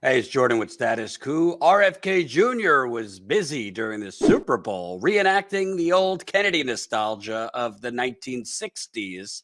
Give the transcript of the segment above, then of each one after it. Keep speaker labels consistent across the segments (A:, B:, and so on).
A: Hey, it's Jordan with Status Coup. RFK Jr. was busy during the Super Bowl reenacting the old Kennedy nostalgia of the 1960s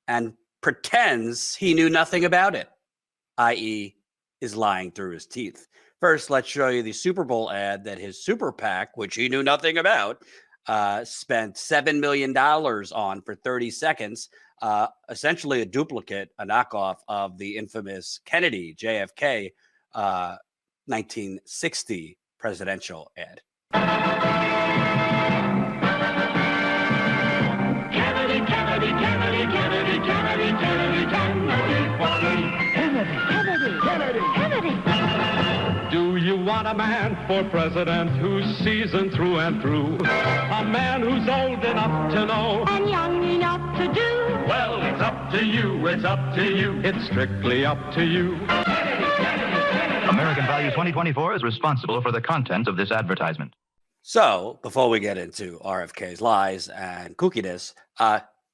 A: and pretends he knew nothing about it, i.e., is lying through his teeth. First, let's show you the Super Bowl ad that his Super PAC, which he knew nothing about, spent $7 million on for 30 seconds, essentially a duplicate, a knockoff of the infamous Kennedy, JFK, 1960 presidential ad.
B: Kennedy, Kennedy, Kennedy, Kennedy, Kennedy, Kennedy, Kennedy, Kennedy, Kennedy, Kennedy.
C: Do you want a man for president who's seasoned through and through? A man who's old enough to know
B: And young enough to do.
C: Well, it's up to you, it's up to you. It's strictly up to you.
D: American Value 2024 is responsible for the content of this advertisement.
A: So, before we get into RFK's lies and kookiness,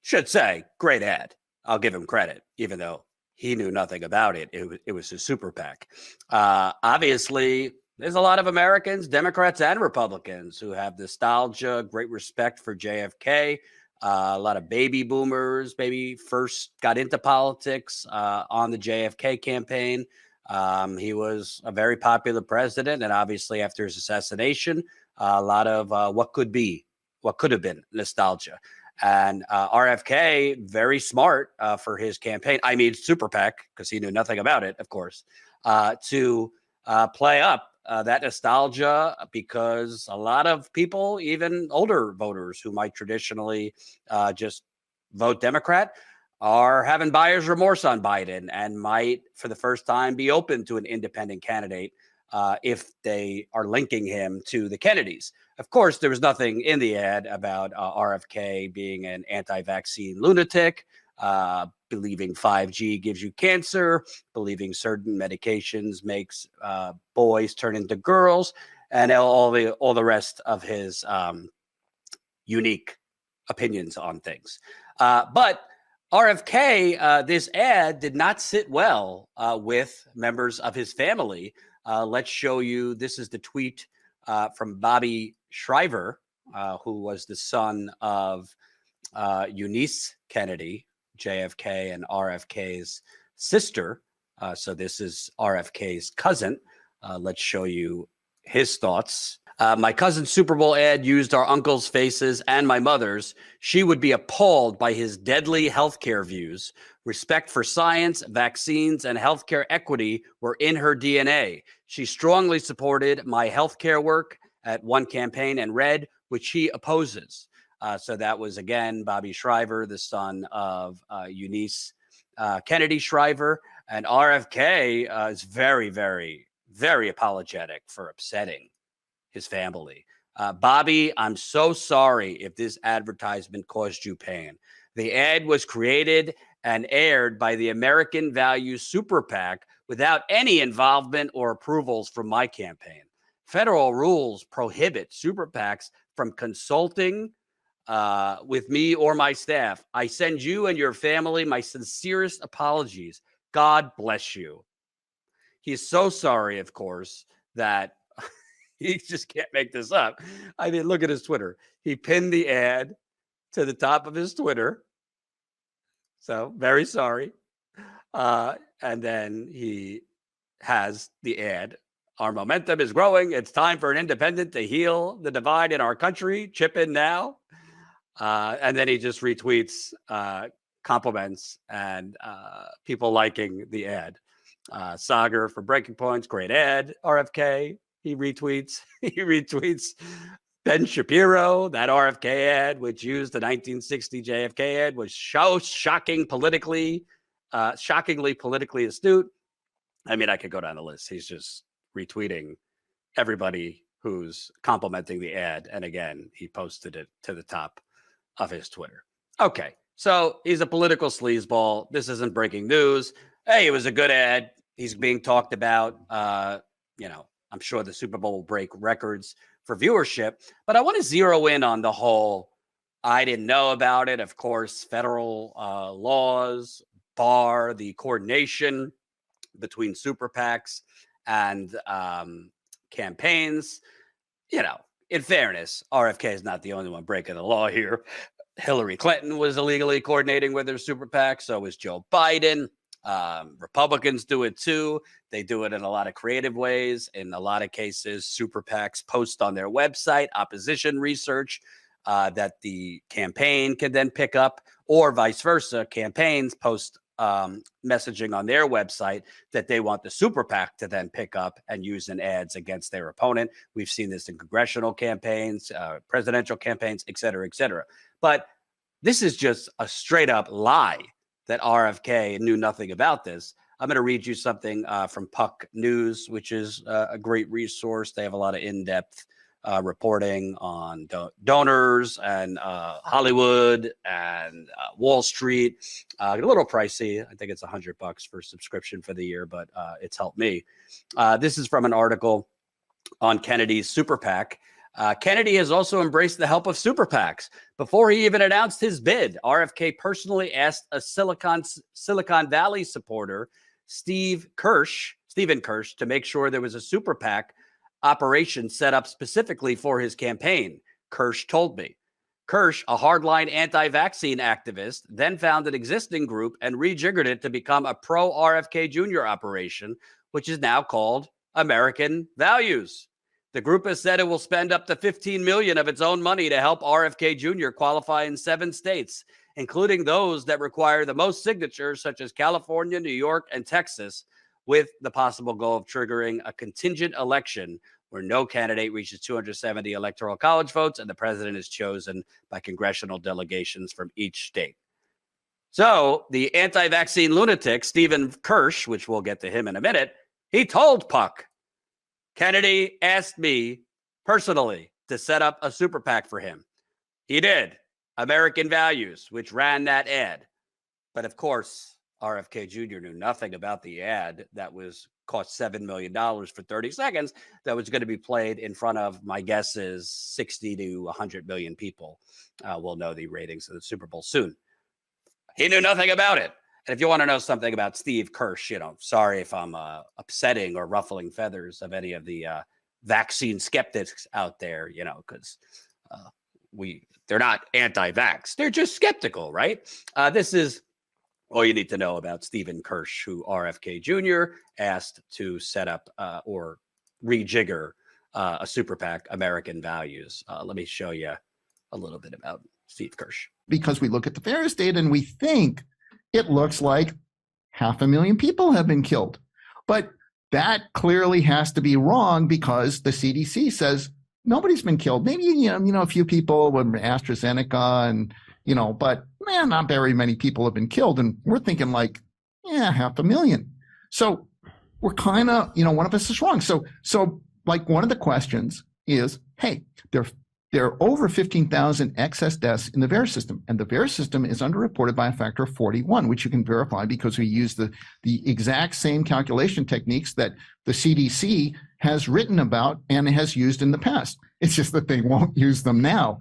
A: should say, great ad. I'll give him credit, even though he knew nothing about it. It was his Super PAC. Obviously, there's a lot of Americans, Democrats and Republicans, who have nostalgia, great respect for JFK. A lot of baby boomers maybe first got into politics on the JFK campaign. He was a very popular president, and obviously after his assassination, a lot of what could have been nostalgia. And RFK, very smart for his campaign. I mean, Super PAC, because he knew nothing about it, of course, to play up that nostalgia, because a lot of people, even older voters who might traditionally just vote Democrat, are having buyer's remorse on Biden and might, for the first time, be open to an independent candidate if they are linking him to the Kennedys. Of course, there was nothing in the ad about RFK being an anti-vaccine lunatic, believing 5G gives you cancer, believing certain medications makes boys turn into girls, and all the rest of his unique opinions on things. But RFK, this ad did not sit well with members of his family. Let's show you. This is the tweet from Bobby Shriver, who was the son of Eunice Kennedy, JFK and RFK's sister. So this is RFK's cousin. Let's show you his thoughts. My cousin's Super Bowl ad used our uncle's faces and my mother's. She would be appalled by his deadly healthcare views. Respect for science, vaccines, and healthcare equity were in her DNA. She strongly supported my healthcare work at one campaign and read, which he opposes. So that was, again, Bobby Shriver, the son of Eunice Kennedy Shriver. And RFK is very, very, very apologetic for upsetting his family. Bobby, I'm so sorry if this advertisement caused you pain. The ad was created and aired by the American Values Super PAC without any involvement or approvals from my campaign. Federal rules prohibit Super PACs from consulting with me or my staff. I send you and your family my sincerest apologies. God bless you. He's so sorry, of course, that he just can't make this up. I mean, look at his Twitter. He pinned the ad to the top of his Twitter. So very sorry. And then he has the ad. Our momentum is growing. It's time for an independent to heal the divide in our country. Chip in now. And then he just retweets compliments and people liking the ad. Sagar for Breaking Points, great ad. RFK, he retweets Ben Shapiro, that RFK ad, which used the 1960 JFK ad, was so shockingly politically astute. I mean, I could go down the list. He's just retweeting everybody who's complimenting the ad. And again, he posted it to the top of his Twitter. Okay, so he's a political sleazeball. This isn't breaking news. Hey, it was a good ad. He's being talked about. I'm sure the Super Bowl will break records for viewership, but I want to zero in on the whole, I didn't know about it. Of course, federal laws bar the coordination between super PACs and campaigns. You know, in fairness, RFK is not the only one breaking the law here. Hillary Clinton was illegally coordinating with her super PAC. So was Joe Biden. Republicans do it too. They do it in a lot of creative ways. In a lot of cases, super PACs post on their website opposition research that the campaign can then pick up, or vice versa. Campaigns post messaging on their website that they want the super PAC to then pick up and use in ads against their opponent. We've seen this in congressional campaigns, presidential campaigns, et cetera, et cetera. But this is just a straight up lie that RFK knew nothing about this. I'm going to read you something from Puck News, which is a great resource. They have a lot of in-depth reporting on donors and Hollywood and Wall Street. A little pricey. I think it's $100 for subscription for the year, but it's helped me. This is from an article on Kennedy's super PAC. Kennedy has also embraced the help of super PACs. Before he even announced his bid, RFK personally asked a Silicon Valley supporter, Stephen Kirsch, to make sure there was a super PAC operation set up specifically for his campaign. Kirsch told me. Kirsch, a hardline anti-vaccine activist, then found an existing group and rejiggered it to become a pro-RFK Jr. operation, which is now called American Values. The group has said it will spend up to $15 million of its own money to help RFK Jr. qualify in 7 states, including those that require the most signatures, such as California, New York, and Texas, with the possible goal of triggering a contingent election where no candidate reaches 270 electoral college votes and the president is chosen by congressional delegations from each state. So the anti-vaccine lunatic, Stephen Kirsch, which we'll get to him in a minute, he told Puck, Kennedy asked me personally to set up a super PAC for him. He did. American Values, which ran that ad. But of course, RFK Jr. knew nothing about the ad that cost $7 million for 30 seconds that was going to be played in front of, my guess is 60 to 100 million people. We'll know the ratings of the Super Bowl soon. He knew nothing about it. And if you want to know something about Steve Kirsch, sorry if I'm upsetting or ruffling feathers of any of the vaccine skeptics out there, because they're not anti-vax. They're just skeptical, right? This is all you need to know about Stephen Kirsch, who RFK Jr. asked to set up or rejigger a super PAC, American Values. Let me show you a little bit about Steve Kirsch.
E: Because we look at the VAERS data and we think it looks like 500,000 people have been killed. But that clearly has to be wrong because the CDC says nobody's been killed. Maybe, a few people with AstraZeneca and, but man, not very many people have been killed. And we're thinking 500,000. So we're kind of, one of us is wrong. So one of the questions is, hey, there are over 15,000 excess deaths in the VAERS system, and the VAERS system is underreported by a factor of 41, which you can verify because we use the exact same calculation techniques that the CDC has written about and has used in the past. It's just that they won't use them now.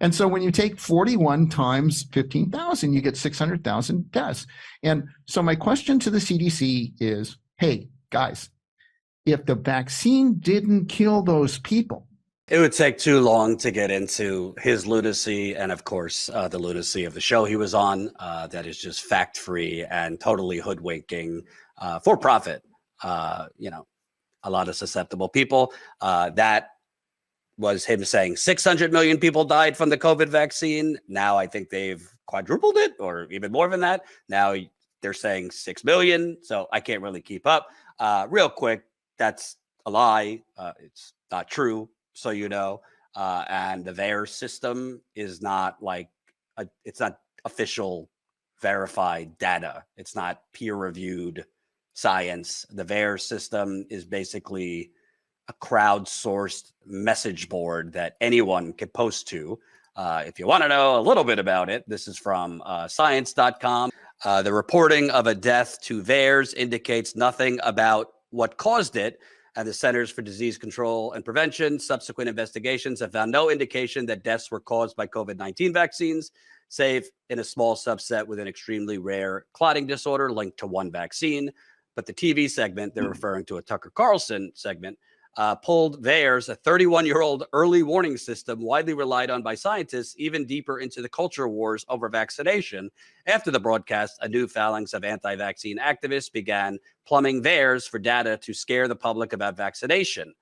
E: And so when you take 41 times 15,000, you get 600,000 deaths. And so my question to the CDC is, hey, guys, if the vaccine didn't kill those people,
A: it would take too long to get into his lunacy and, of course, the lunacy of the show he was on that is just fact-free and totally hoodwinking for profit, a lot of susceptible people. That was him saying 600 million people died from the COVID vaccine. Now I think they've quadrupled it or even more than that. Now they're saying 6 million. So I can't really keep up. Real quick, that's a lie. It's not true. So, and the VAERS system is not it's not official verified data. It's not peer reviewed science. The VAERS system is basically a crowdsourced message board that anyone can post to. If you want to know a little bit about it, this is from science.com. The reporting of a death to VAERS indicates nothing about what caused it. And the Centers for Disease Control and Prevention, subsequent investigations have found no indication that deaths were caused by COVID-19 vaccines, save in a small subset with an extremely rare clotting disorder linked to one vaccine. but the TV segment, they're referring to a Tucker Carlson segment, pulled VAERS, a 31-year-old early warning system widely relied on by scientists, even deeper into the culture wars over vaccination. After the broadcast, a new phalanx of anti-vaccine activists began plumbing VAERS for data to scare the public about vaccination.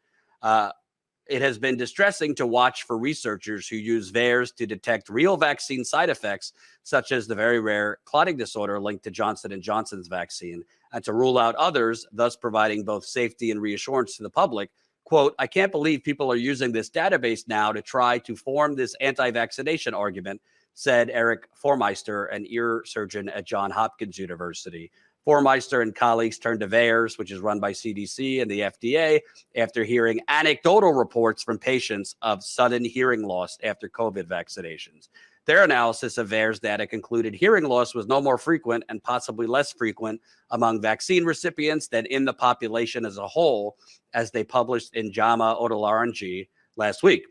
A: It has been distressing to watch for researchers who use VAERS to detect real vaccine side effects, such as the very rare clotting disorder linked to Johnson & Johnson's vaccine, and to rule out others, thus providing both safety and reassurance to the public. Quote, I can't believe people are using this database now to try to form this anti-vaccination argument, said Eric Formeister, an ear surgeon at Johns Hopkins University. Formeister and colleagues turned to VAERS, which is run by CDC and the FDA, after hearing anecdotal reports from patients of sudden hearing loss after COVID vaccinations. Their analysis of VAERS data concluded hearing loss was no more frequent and possibly less frequent among vaccine recipients than in the population as a whole, as they published in JAMA Otolaryngology last week.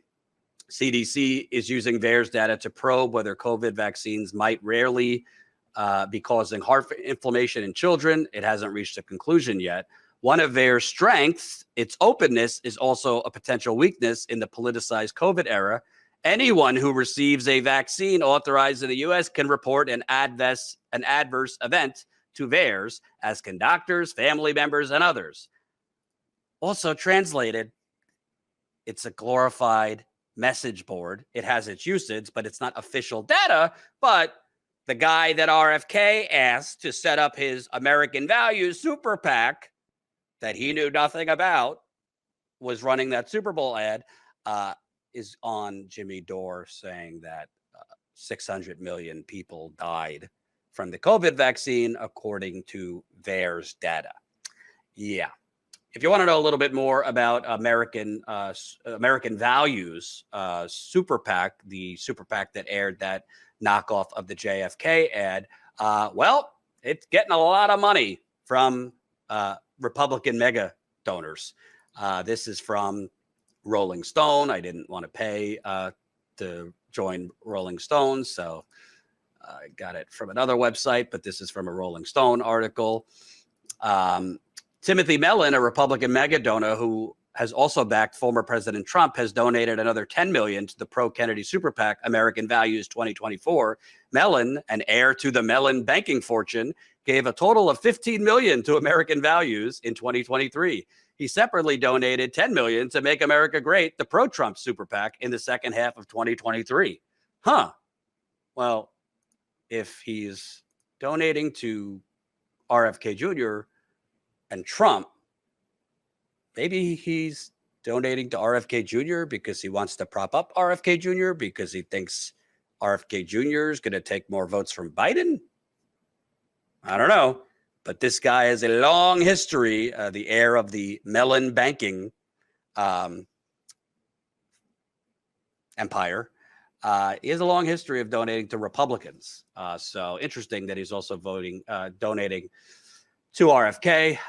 A: CDC is using VAERS data to probe whether COVID vaccines might rarely be causing heart inflammation in children. It hasn't reached a conclusion yet. One of VAERS' strengths, its openness, is also a potential weakness in the politicized COVID era. Anyone who receives a vaccine authorized in the U.S. can report an adverse event to VAERS, as can doctors, family members, and others. Also translated, it's a glorified message board. It has its usage, but it's not official data. But the guy that RFK asked to set up his American Values Super PAC that he knew nothing about was running that Super Bowl ad, is on Jimmy Dore saying that 600 million people died from the COVID vaccine, according to VAERS data. Yeah. If you want to know a little bit more about American Values Super PAC, the Super PAC that aired that knockoff of the JFK ad, well, it's getting a lot of money from Republican mega donors. This is from Rolling Stone. I didn't want to pay to join Rolling Stone, so I got it from another website, but this is from a Rolling Stone article. Timothy Mellon, a Republican mega donor who has also backed former President Trump, has donated another $10 million to the pro-Kennedy Super PAC American Values 2024. Mellon, an heir to the Mellon banking fortune, gave a total of $15 million to American Values in 2023. He separately donated $10 million to Make America Great, the pro-Trump Super PAC, in the second half of 2023. Well, if he's donating to RFK Jr. and Trump, maybe he's donating to RFK Jr. because he wants to prop up RFK Jr. because he thinks RFK Jr. is going to take more votes from Biden. I don't know. But this guy has a long history, the heir of the Mellon banking empire. He has a long history of donating to Republicans. So interesting that he's also donating to RFK.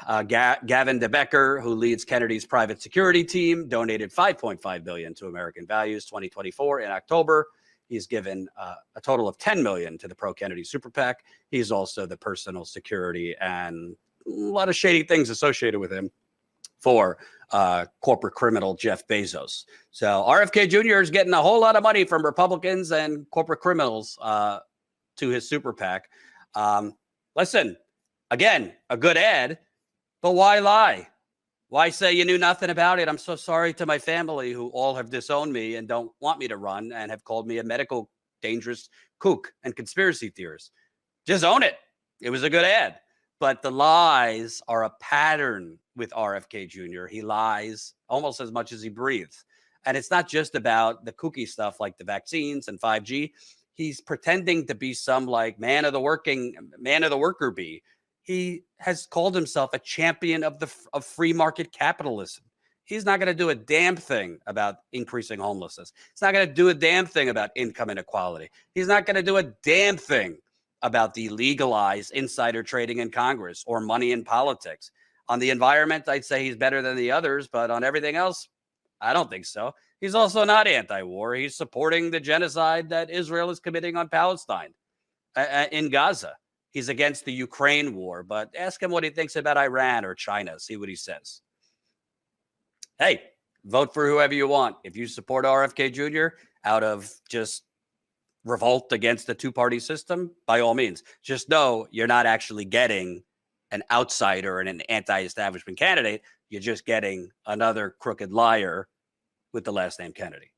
A: Gavin DeBecker, who leads Kennedy's private security team, donated $5.5 million to American Values 2024 in October. He's given a total of $10 million to the pro-Kennedy Super PAC. He's also the personal security and a lot of shady things associated with him for corporate criminal Jeff Bezos. So RFK Jr. is getting a whole lot of money from Republicans and corporate criminals to his Super PAC. Listen, again, a good ad, but why lie? Why say you knew nothing about it? I'm so sorry to my family who all have disowned me and don't want me to run and have called me a medical dangerous kook and conspiracy theorist. Just own it. It was a good ad. But the lies are a pattern with RFK Jr. He lies almost as much as he breathes. And it's not just about the kooky stuff like the vaccines and 5G. He's pretending to be some like man of the worker bee. He has called himself a champion of free market capitalism. He's not going to do a damn thing about increasing homelessness. He's not going to do a damn thing about income inequality. He's not going to do a damn thing about the legalized insider trading in Congress or money in politics. On the environment, I'd say he's better than the others, but on everything else, I don't think so. He's also not anti-war. He's supporting the genocide that Israel is committing on Palestine in Gaza. he's against the Ukraine war, but ask him what he thinks about Iran or China. See what he says. Hey, vote for whoever you want. If you support RFK Jr. out of just revolt against the two-party system, by all means, just know you're not actually getting an outsider and an anti-establishment candidate. You're just getting another crooked liar with the last name Kennedy.